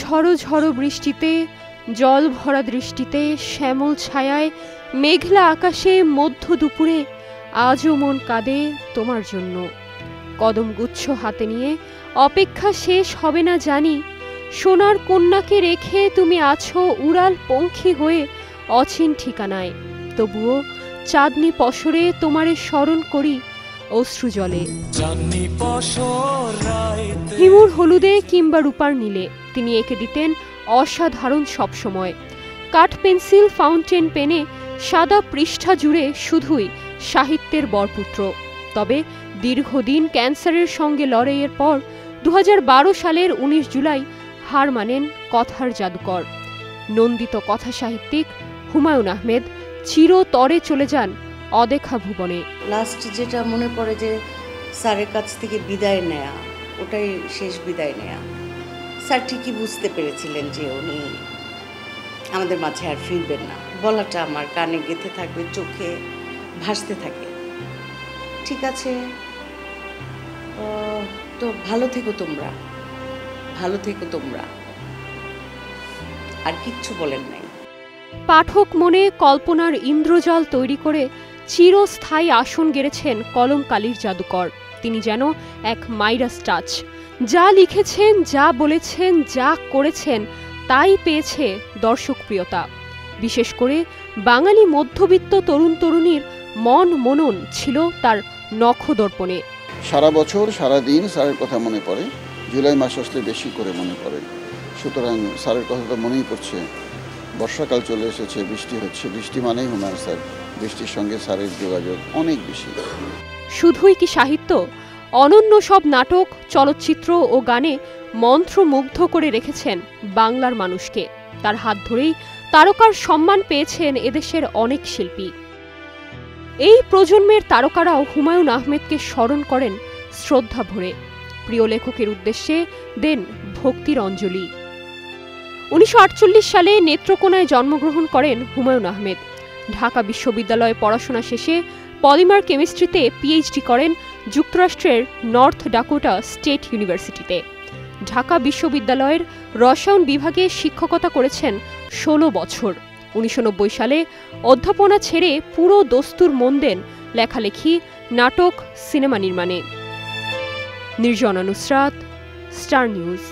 ঝড়ো ঝড়ো বৃষ্টিতে, জল ভরা দৃষ্টিতে, শ্যামল ছায়ায়, মেঘলা আকাশে, মধ্য দুপুরে আজও মন কাঁদে তোমার জন্য। কদমগুচ্ছ হাতে নিয়ে অপেক্ষা শেষ হবে না জানি, সোনার কন্যাকে রেখে তুমি আছো উড়াল পঙ্খী হয়ে অচিন ঠিকানায়। তবুও চাঁদনি পশরে তোমারে স্মরণ করি অশ্রু জলে। হিমুর হলুদে কিংবা রূপার নীলে তিনি এঁকে দিতেন অসাধারণ সবসময়। কাঠ পেন্সিল, ফাউন্টেন পেনে সাদা পৃষ্ঠা জুড়ে শুধুই সাহিত্যের বরপুত্র। তবে দীর্ঘদিন ক্যান্সারের সঙ্গে লড়াইয়ের পর 2012 সালের 19 জুলাই হার মানেন কথার জাদুকর। নন্দিত কথা সাহিত্যিক হুমায়ুন আহমেদ চিরতরে চলে যান অদেখা ভুবনে। লাস্ট যেটা মনে পড়ে যে স্যারের কাছ থেকে বিদায় নেয়া, ওটাই শেষ বিদায় নেয়া। স্যার ঠিকই বুঝতে পেরেছিলেন যে উনি আমাদের মাঝে আর ফিরবেন না। বলাটা আমার কানে গেঁথে থাকবে, চোখে ভাসতে থাকে। ঠিক আছে, তো ভালো থেকো তোমরা, ভালো থেকো তোমরা। আর কিচ্ছু বলেন নাই। পাঠক মনে কল্পনার ইন্দ্রজাল তৈরি করে চিরস্থায়ী আসন গেড়েছেন কলমকালির জাদুকর। তিনি যেন এক মাইরাস টাচ। যা লিখেছেন, যা বলেছেন, যা করেছেন তাই পেয়েছে দর্শকপ্রিয়তা। বিশেষ করে বাঙালি মধ্যবিত্ত তরুণ তরুণীর মন মনন ছিল তার নখদর্পণে। সারা বছর সারা দিন স্যারের কথা মনে পড়ে, জুলাই মাস আসলে বেশি করে মনে পড়ে। সুতরাং স্যারের কথা তো মনেই পড়ছে। বর্ষাকাল চলে এসেছে, বৃষ্টি হচ্ছে, বৃষ্টি মানেই হুমায়ুন স্যার, বৃষ্টির সঙ্গে স্যারের যোগাযোগ অনেক বেশি। শুধুই কি সাহিত্য, অনন্য সব নাটক, চলচ্চিত্র ও গানে মন্ত্রমুগ্ধ করে রেখেছেন বাংলার মানুষকে। তার হাত ধরেই তারকার সম্মান পেয়েছেন এদেশের অনেক শিল্পী। এই প্রজন্মের তারকারাও হুমায়ুন আহমেদকে স্মরণ করেন শ্রদ্ধা ভরে। প্রিয় লেখকের উদ্দেশ্যে দেন ভক্তির অঞ্জলি। 1948 সালে নেত্রকোনায় জন্মগ্রহণ করেন হুমায়ুন আহমেদ। ঢাকা বিশ্ববিদ্যালয়ে পড়াশোনা শেষে পলিমার কেমিস্ট্রিতে পিএইচডি করেন যুক্তরাষ্ট্রের নর্থ ডাকোটা স্টেট ইউনিভার্সিটিতে। ঢাকা বিশ্ববিদ্যালয়ের রসায়ন বিভাগে শিক্ষকতা করেছেন 16 বছর। 1990 সালে অধ্যাপনা ছেড়ে পুরো দস্তুর মন দেন লেখালেখি, নাটক, সিনেমা নির্মাণে। Nirjona Nusrat, star news.